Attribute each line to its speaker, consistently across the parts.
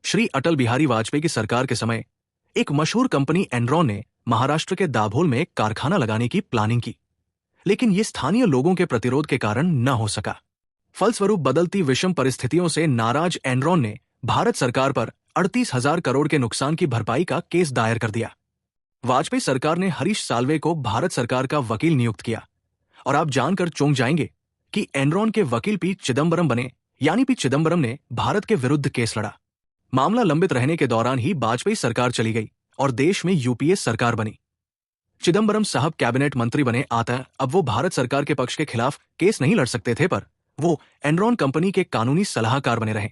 Speaker 1: श्री अटल बिहारी वाजपेयी की सरकार के समय एक मशहूर कंपनी एनरॉन ने महाराष्ट्र के दाभोल में एक कारखाना लगाने की प्लानिंग की, लेकिन ये स्थानीय लोगों के प्रतिरोध के कारण न हो सका। फलस्वरूप बदलती विषम परिस्थितियों से नाराज एनरॉन ने भारत सरकार पर 38,000 करोड़ के नुकसान की भरपाई का केस दायर कर दिया। वाजपेयी सरकार ने हरीश साल्वे को भारत सरकार का वकील नियुक्त किया, और आप जानकर चौंक जाएंगे कि एनरॉन के वकील पी चिदम्बरम बने, यानी पी चिदम्बरम ने भारत के विरुद्ध केस लड़ा। मामला लंबित रहने के दौरान ही वाजपेयी सरकार चली गई और देश में यूपीए सरकार बनी। चिदम्बरम साहब कैबिनेट मंत्री बने, अतः अब वो भारत सरकार के पक्ष के खिलाफ केस नहीं लड़ सकते थे, पर वो एनरॉन कंपनी के कानूनी सलाहकार बने रहे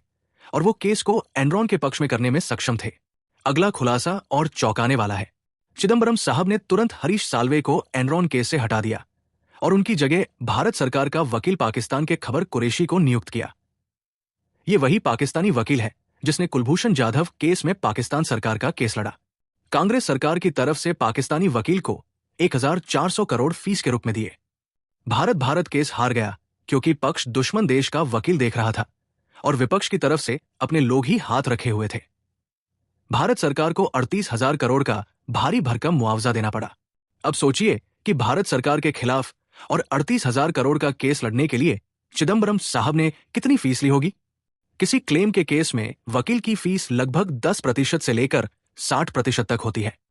Speaker 1: और वो केस को एनरॉन के पक्ष में करने में सक्षम थे। अगला खुलासा और चौंकाने वाला है। चिदम्बरम साहब ने तुरंत हरीश साल्वे को एनरॉन केस से हटा दिया और उनकी जगह भारत सरकार का वकील पाकिस्तान के खबर कुरैशी को नियुक्त किया। ये वही पाकिस्तानी वकील है जिसने कुलभूषण जाधव केस में पाकिस्तान सरकार का केस लड़ा। कांग्रेस सरकार की तरफ से पाकिस्तानी वकील को 1,400 करोड़ फीस के रूप में दिए। भारत केस हार गया क्योंकि पक्ष दुश्मन देश का वकील देख रहा था और विपक्ष की तरफ से अपने लोग ही हाथ रखे हुए थे। भारत सरकार को 38,000 करोड़ का भारी भरकम मुआवजा देना पड़ा। अब सोचिए कि भारत सरकार के खिलाफ और 38,000 करोड़ का केस लड़ने के लिए चिदम्बरम साहब ने कितनी फीस ली होगी? किसी क्लेम के केस में वकील की फीस लगभग 10% से लेकर 60% तक होती है।